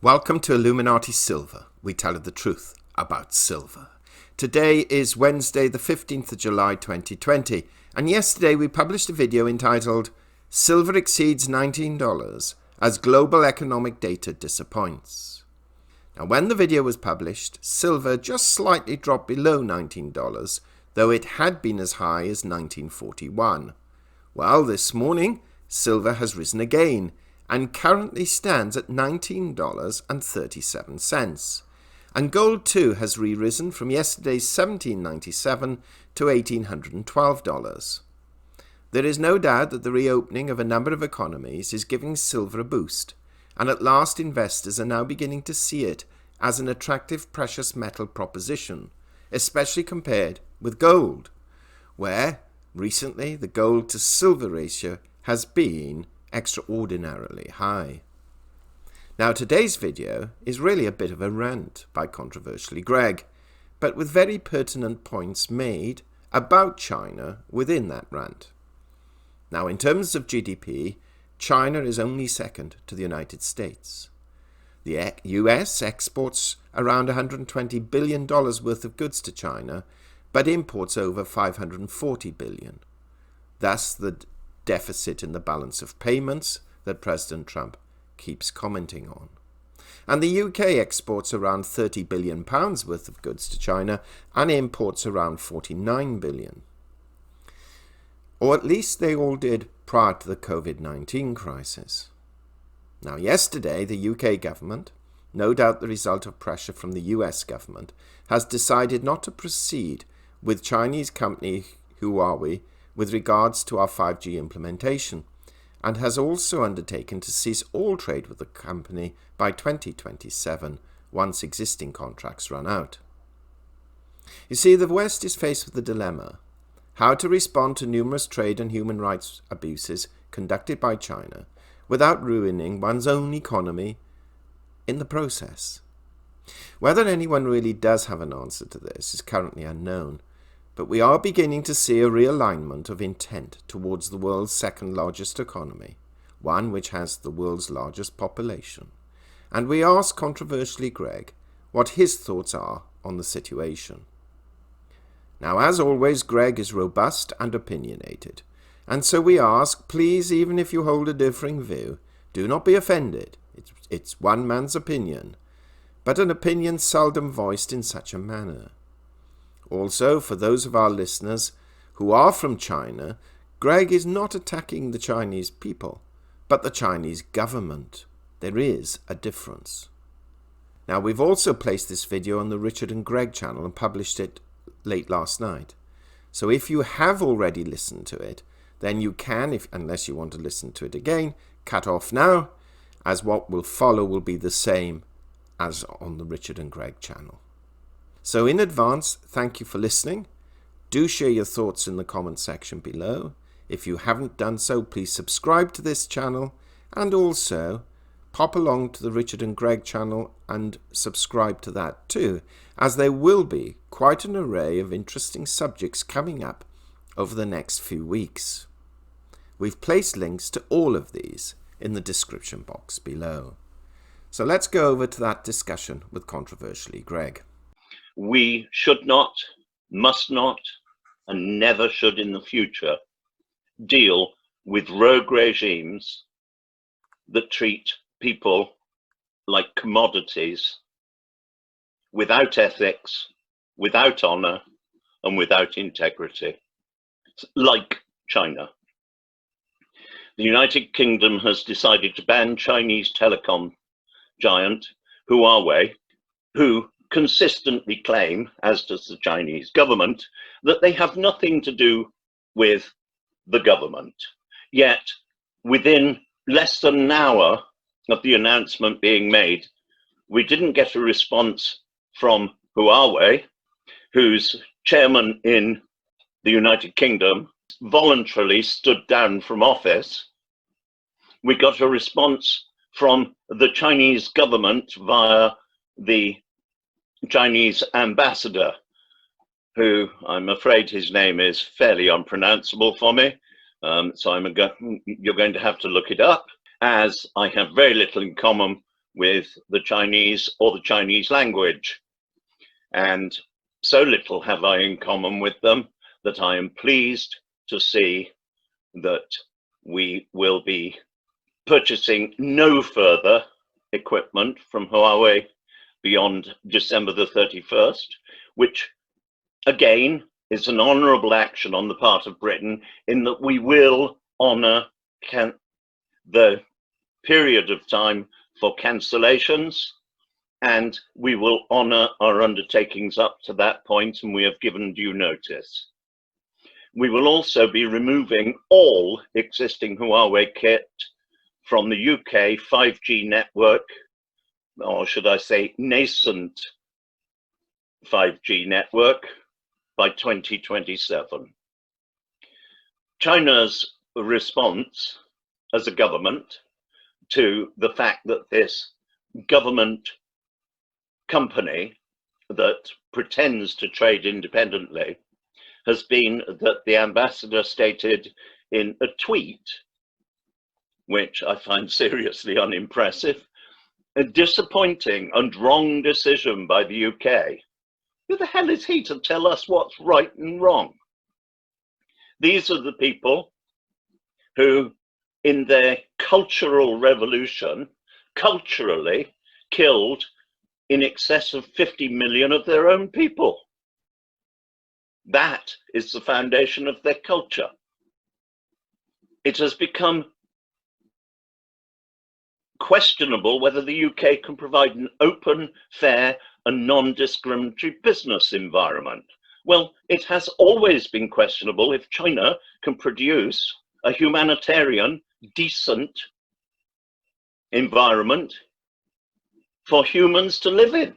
Welcome to Illuminati Silver. We tell you the truth about silver. Today is Wednesday, the 15th of July 2020, and yesterday we published a video entitled Silver Exceeds $19 as Global Economic Data Disappoints. Now, when the video was published, silver just slightly dropped below $19, though it had been as high as $19.41. Well, this morning, silver has risen again, and currently stands at $19.37. And gold too has re-risen from yesterday's $17.97 to $1,812. There is no doubt that the reopening of a number of economies is giving silver a boost, and at last investors are now beginning to see it as an attractive precious metal proposition, especially compared with gold, where recently the gold to silver ratio has been extraordinarily high. Now, today's video is really a bit of a rant by Controversially Greg, but with very pertinent points made about China within that rant. Now, in terms of GDP, China is only second to the United States. The US exports around $120 billion worth of goods to China, but imports over $540 billion. Thus, the deficit in the balance of payments that President Trump keeps commenting on. And the UK exports around £30 billion worth of goods to China and imports around $49 billion. Or at least they all did prior to the COVID-19 crisis. Now, yesterday, the UK government, no doubt the result of pressure from the US government, has decided not to proceed with Chinese company Huawei with regards to our 5G implementation, and has also undertaken to cease all trade with the company by 2027 once existing contracts run out. You see, the West is faced with a dilemma: how to respond to numerous trade and human rights abuses conducted by China without ruining one's own economy in the process. Whether anyone really does have an answer to this is currently unknown, but we are beginning to see a realignment of intent towards the world's second largest economy, one which has the world's largest population. And we ask Controversially Greg what his thoughts are on the situation. Now, as always, Greg is robust and opinionated, and so we ask, please, even if you hold a differing view, do not be offended. It's one man's opinion, but an opinion seldom voiced in such a manner. Also, for those of our listeners who are from China, Greg is not attacking the Chinese people, but the Chinese government. There is a difference. Now, we've also placed this video on the Richard and Greg channel and published it late last night. So if you have already listened to it, then you can, unless you want to listen to it again, cut off now, as what will follow will be the same as on the Richard and Greg channel. So in advance, thank you for listening. Do share your thoughts in the comment section below. If you haven't done so, please subscribe to this channel, and also pop along to the Richard and Greg channel and subscribe to that too, as there will be quite an array of interesting subjects coming up over the next few weeks. We've placed links to all of these in the description box below. So let's go over to that discussion with Controversially Greg. We should not, must not, and never should in the future deal with rogue regimes that treat people like commodities, without ethics, without honor, and without integrity, like China. The United Kingdom has decided to ban Chinese telecom giant Huawei, who consistently claim, as does the Chinese government, that they have nothing to do with the government. Yet, within less than an hour of the announcement being made, we didn't get a response from Huawei, whose chairman in the United Kingdom voluntarily stood down from office. We got a response from the Chinese government via the Chinese ambassador, who I'm afraid his name is fairly unpronounceable for me, so you're going to have to look it up, as I have very little in common with the Chinese or the Chinese language. And so little have I in common with them that I am pleased to see that we will be purchasing no further equipment from Huawei beyond December the 31st, which again is an honourable action on the part of Britain in that we will honour the period of time for cancellations, and we will honour our undertakings up to that point, and we have given due notice. We will also be removing all existing Huawei kit from the UK 5G network, or should I say nascent 5G network, by 2027. China's response as a government to the fact that this government company that pretends to trade independently has been that the ambassador stated in a tweet, which I find seriously unimpressive, a disappointing and wrong decision by the UK. Who the hell is he to tell us what's right and wrong? These are the people who, in their cultural revolution, culturally killed in excess of 50 million of their own people. That is the foundation of their culture. It has become questionable whether the UK can provide an open, fair, and non-discriminatory business environment. Well, it has always been questionable if China can produce a humanitarian, decent environment for humans to live in,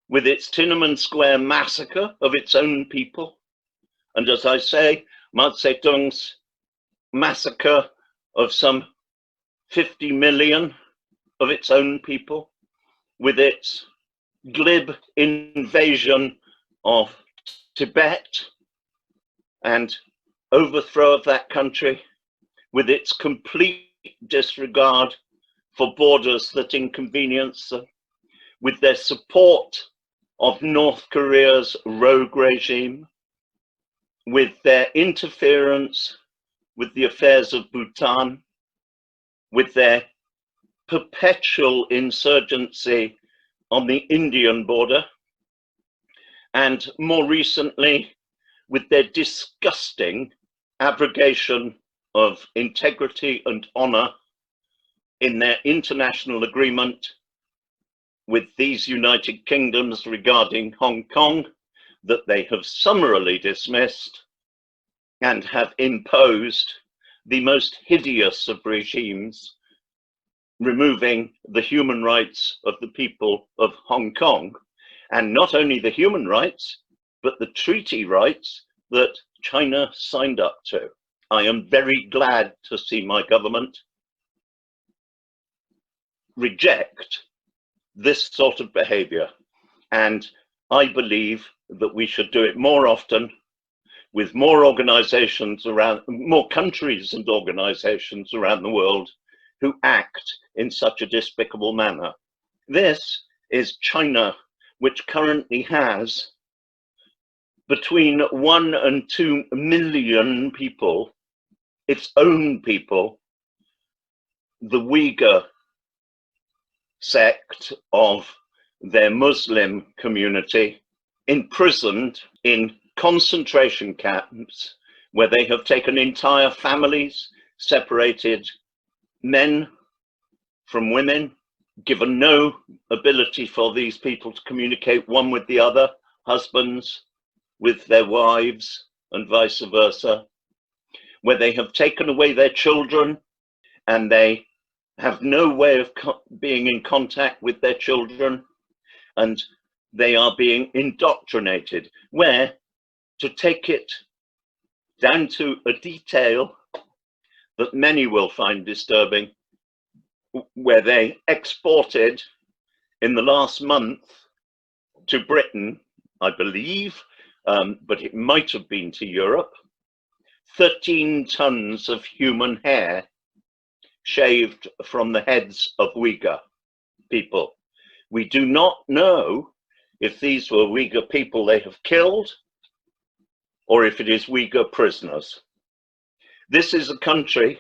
with its Tiananmen Square massacre of its own people, and as I say, Mao Zedong's massacre of some 50 million of its own people, with its glib invasion of Tibet and overthrow of that country, with its complete disregard for borders that inconvenience them, with their support of North Korea's rogue regime, with their interference with the affairs of Bhutan, with their perpetual insurgency on the Indian border, and more recently with their disgusting abrogation of integrity and honor in their international agreement with these United Kingdoms regarding Hong Kong, that they have summarily dismissed and have imposed the most hideous of regimes, removing the human rights of the people of Hong Kong, and not only the human rights, but the treaty rights that China signed up to. I am very glad to see my government reject this sort of behavior, and I believe that we should do it more often, with more organizations around, more countries and organizations around the world who act in such a despicable manner. This is China, which currently has between 1 and 2 million people, its own people, the Uyghur sect of their Muslim community, imprisoned in concentration camps where they have taken entire families, separated men from women, given no ability for these people to communicate one with the other, husbands with their wives and vice versa, where they have taken away their children and they have no way of being in contact with their children, and they are being indoctrinated, where, to take it down to a detail that many will find disturbing, where they exported in the last month to Britain, I believe, but it might have been to Europe, 13 tons of human hair shaved from the heads of Uyghur. people. We do not know if these were Uyghur people they have killed or if it is Uyghur prisoners. This is a country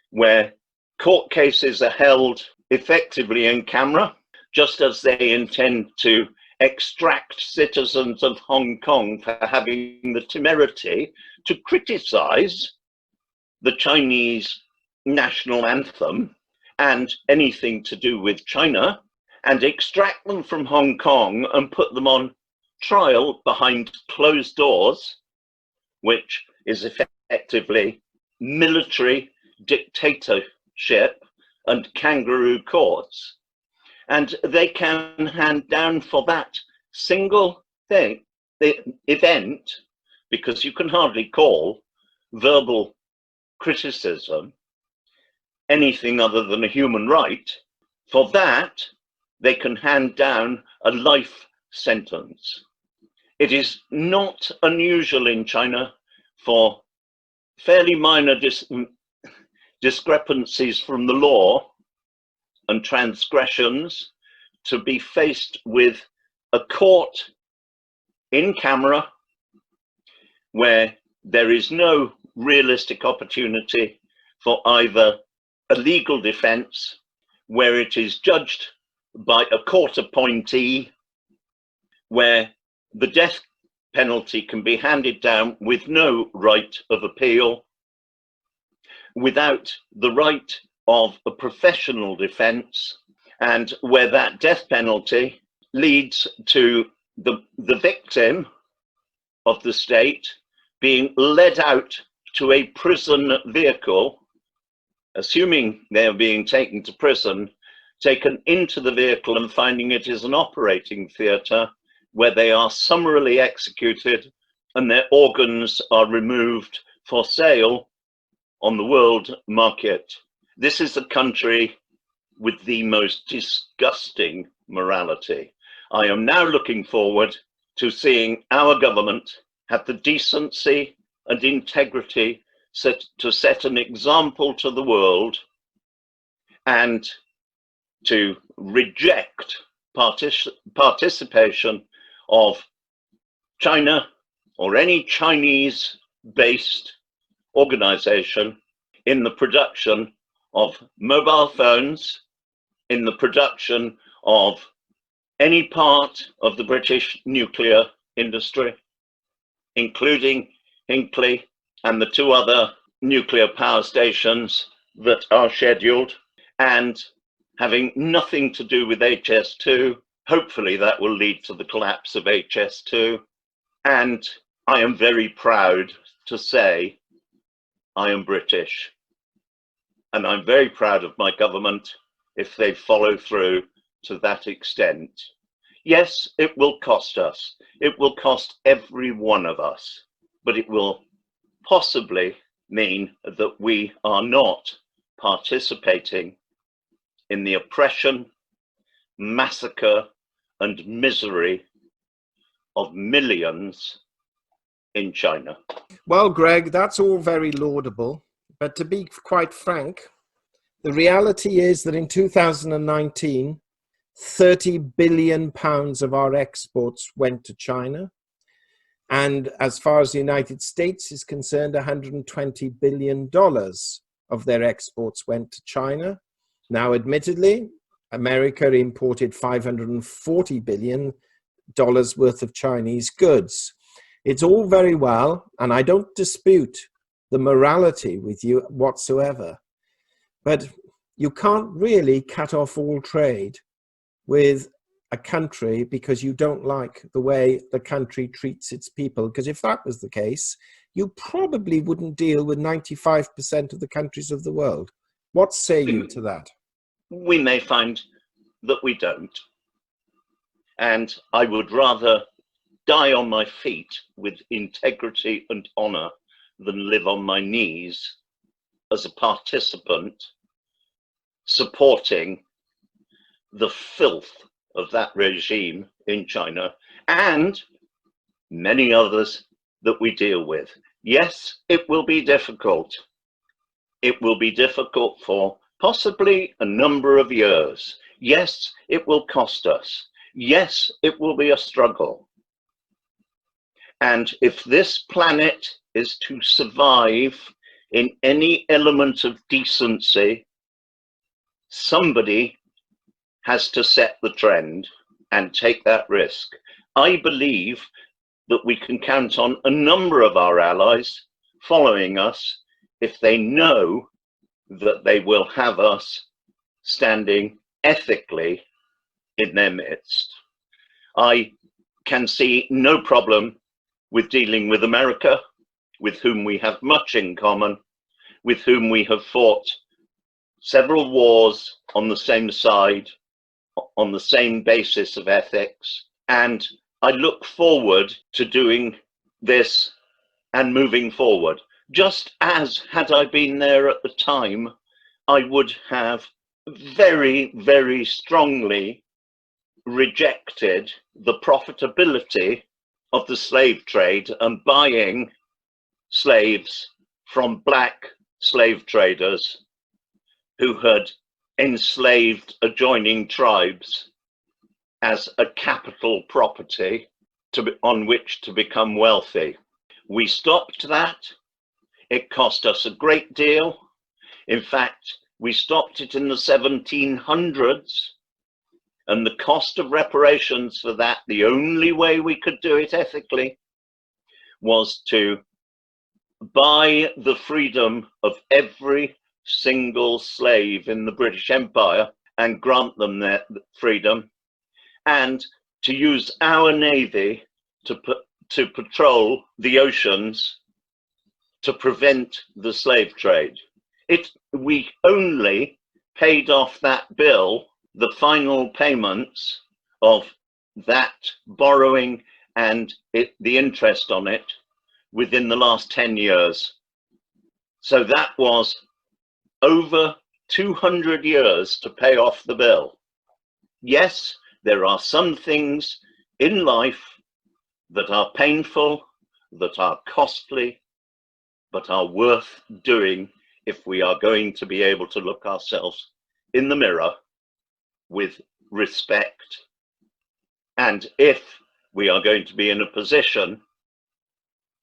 where court cases are held effectively in camera, just as they intend to extract citizens of Hong Kong for having the temerity to criticize the Chinese national anthem and anything to do with China, and extract them from Hong Kong and put them on trial behind closed doors, which is effectively military dictatorship and kangaroo courts. And they can hand down for that single thing, the event, because you can hardly call verbal criticism anything other than a human right. For that, they can hand down a life sentence. It is not unusual in China for fairly minor discrepancies from the law and transgressions to be faced with a court in camera where there is no realistic opportunity for either a legal defense, where it is judged by a court appointee, where the death penalty can be handed down with no right of appeal, without the right of a professional defense, and where that death penalty leads to the victim of the state being led out to a prison vehicle, assuming they are being taken to prison, taken into the vehicle and finding it is an operating theatre where they are summarily executed and their organs are removed for sale on the world market. This is a country with the most disgusting morality. I am now looking forward to seeing our government have the decency and integrity to set an example to the world and to reject participation of China or any Chinese-based organization in the production of mobile phones, in the production of any part of the British nuclear industry, including Hinkley and the 2 other nuclear power stations that are scheduled, and having nothing to do with HS2. Hopefully that will lead to the collapse of HS2. And I am very proud to say I am British. And I'm very proud of my government if they follow through to that extent. Yes, it will cost us. It will cost every one of us, but it will possibly mean that we are not participating in the oppression, massacre, and misery of millions in China. Well, Greg, that's all very laudable, but to be quite frank, the reality is that in 2019, 30 billion pounds of our exports went to China. And as far as the United States is concerned, $120 billion of their exports went to China. Now, admittedly, America imported $540 billion worth of Chinese goods. It's all very well, and I don't dispute the morality with you whatsoever, but you can't really cut off all trade with a country because you don't like the way the country treats its people. Because if that was the case, you probably wouldn't deal with 95% of the countries of the world. What say you to that? We may find that we don't. And I would rather die on my feet with integrity and honor than live on my knees as a participant supporting the filth of that regime in China and many others that we deal with. Yes, it will be difficult. It will be difficult for possibly a number of years. Yes, it will cost us. Yes, it will be a struggle. And if this planet is to survive in any element of decency, somebody has to set the trend and take that risk. I believe that we can count on a number of our allies following us if they know that they will have us standing ethically in their midst. I can see no problem with dealing with America, with whom we have much in common, with whom we have fought several wars on the same side, on the same basis of ethics. And I look forward to doing this and moving forward. Just as had I been there at the time, I would have very, very strongly rejected the profitability of the slave trade and buying slaves from black slave traders who had enslaved adjoining tribes as a capital property on which to become wealthy. We stopped that. It cost us a great deal. In fact, we stopped it in the 1700s, and the cost of reparations for that, the only way we could do it ethically, was to buy the freedom of every single slave in the British Empire and grant them their freedom, and to use our navy to patrol the oceans to prevent the slave trade. We only paid off that bill, the final payments of that borrowing and the interest on it, within the last 10 years. So that was over 200 years to pay off the bill. Yes, there are some things in life that are painful, that are costly, but are worth doing if we are going to be able to look ourselves in the mirror with respect, and if we are going to be in a position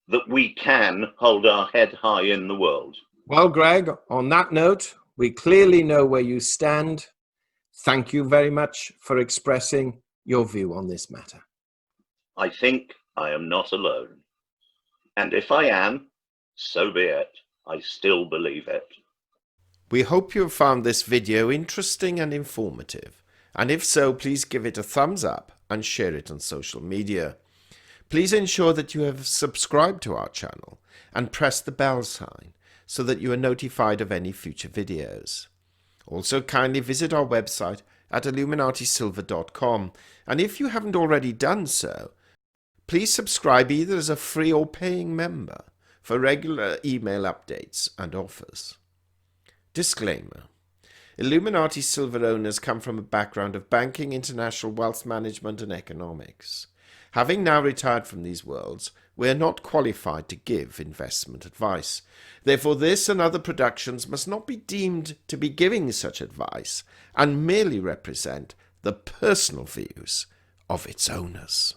that we can hold our head high in the world. Well, Greg, on that note, we clearly know where you stand. Thank you very much for expressing your view on this matter. I think I am not alone. And if I am, so be it. I still believe it. We hope you have found this video interesting and informative. And if so, please give it a thumbs up and share it on social media. Please ensure that you have subscribed to our channel and press the bell sign so that you are notified of any future videos. Also, kindly visit our website at illuminatisilver.com, and if you haven't already done so, please subscribe either as a free or paying member for regular email updates and offers. Disclaimer: Illuminati Silver owners come from a background of banking, international wealth management and economics. Having now retired from these worlds, we are not qualified to give investment advice. Therefore, this and other productions must not be deemed to be giving such advice and merely represent the personal views of its owners.